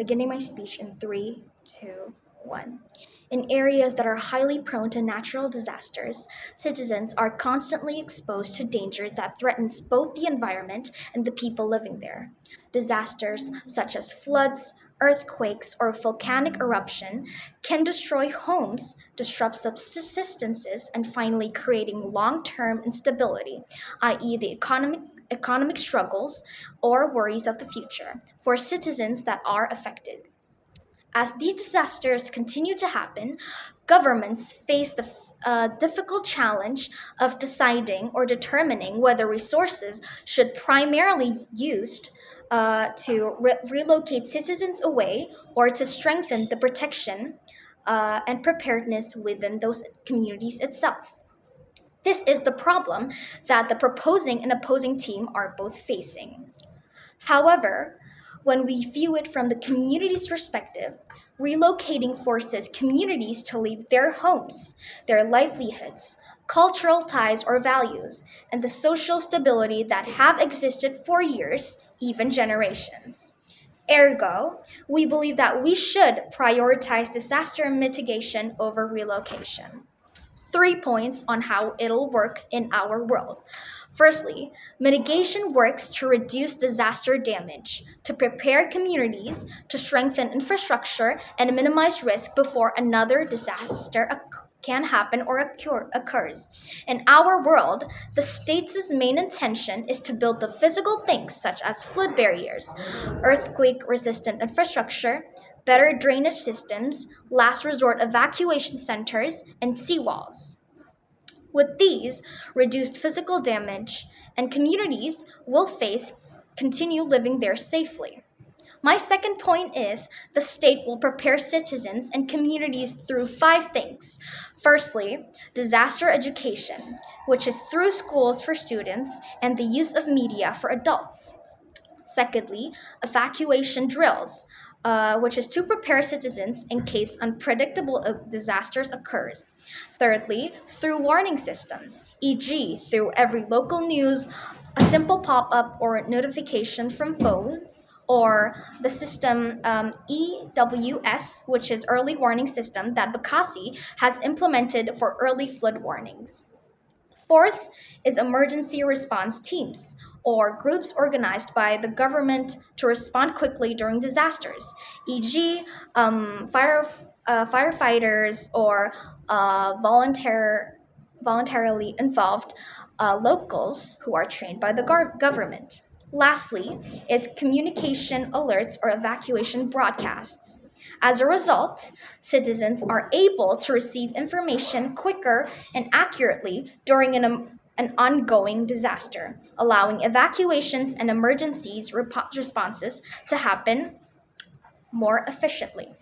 beginning my speech in 3, 2, 1. In areas that are highly prone to natural disasters, citizens are constantly exposed to danger that threatens both the environment and the people living there. Disasters such as floods, earthquakes, or volcanic eruption can destroy homes, disrupt subsistences, and finally creating long-term instability, i.e. the economic struggles or worries of the future for citizens that are affected. As these disasters continue to happen, governments face the difficult challenge of deciding or determining whether resources should primarily used to relocate citizens away or to strengthen the protection and preparedness within those communities itself. This is the problem that the proposing and opposing team are both facing. However, when we view it from the community's perspective, relocating forces communities to leave their homes, their livelihoods, cultural ties or values, and the social stability that have existed for years, even generations. Ergo, we believe that we should prioritize disaster mitigation over relocation. 3 points on how it'll work in our world. Firstly, mitigation works to reduce disaster damage, to prepare communities, to strengthen infrastructure, and minimize risk before another disaster can happen or occurs. In our world, the state's main intention is to build the physical things such as flood barriers, earthquake-resistant infrastructure, better drainage systems, last resort evacuation centers, and seawalls. With these, reduced physical damage, and communities will continue living there safely. My second point is the state will prepare citizens and communities through 5 things. Firstly, disaster education, which is through schools for students and the use of media for adults. Secondly, evacuation drills, which is to prepare citizens in case unpredictable disasters occurs. Thirdly, through warning systems, e.g. through every local news, a simple pop-up or notification from phones, or the system EWS, which is early warning system that Bakassi has implemented for early flood warnings. Fourth is emergency response teams, or groups organized by the government to respond quickly during disasters, e.g., firefighters or voluntarily involved locals who are trained by the government. Lastly is communication alerts or evacuation broadcasts. As a result, citizens are able to receive information quicker and accurately during an ongoing disaster, allowing evacuations and emergencies responses to happen more efficiently.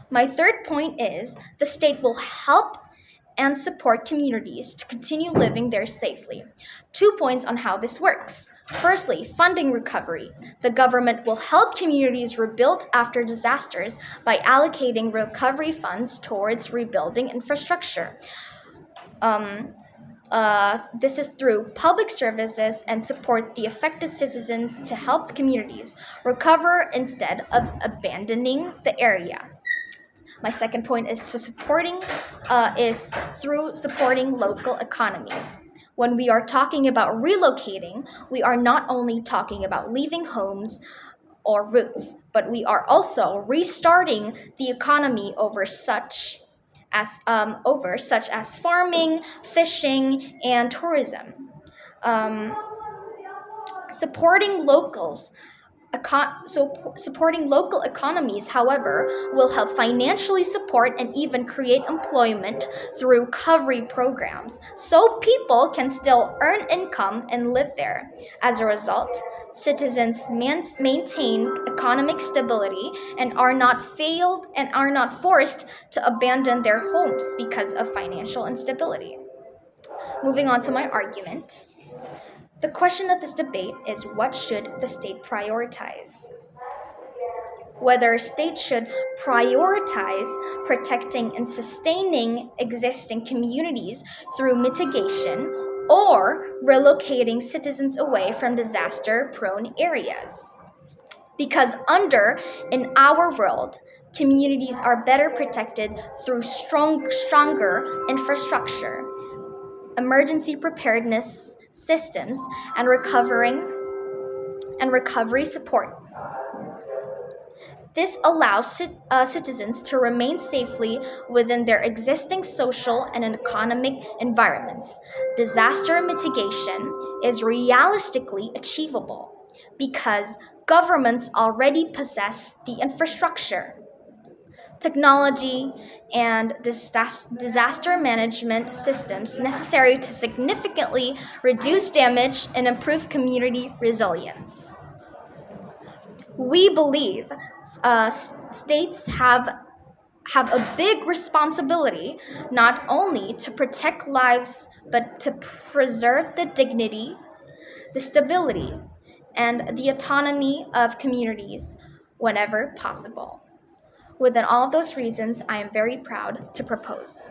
My third point is the state will help and support communities to continue living there safely. 2 points on how this works. Firstly, funding recovery. The government will help communities rebuild after disasters by allocating recovery funds towards rebuilding infrastructure. This is through public services and support the affected citizens to help communities recover instead of abandoning the area. My second point is through supporting local economies. When we are talking about relocating, we are not only talking about leaving homes or roots, but we are also restarting the economy over such as farming, fishing, and tourism. Supporting locals. Supporting local economies, however, will help financially support and even create employment through recovery programs, so people can still earn income and live there. As a result, citizens maintain economic stability and are not forced to abandon their homes because of financial instability. Moving on to my argument. The question of this debate is, what should the state prioritize? Whether a state should prioritize protecting and sustaining existing communities through mitigation or relocating citizens away from disaster-prone areas. Because in our world, communities are better protected through stronger infrastructure, emergency preparedness systems, and recovery support. This allows citizens to remain safely within their existing social and economic environments. Disaster mitigation is realistically achievable because governments already possess the infrastructure, technology, and disaster management systems necessary to significantly reduce damage and improve community resilience. We believe states have a big responsibility not only to protect lives but to preserve the dignity, the stability, and the autonomy of communities whenever possible. Within all those reasons, I am very proud to propose.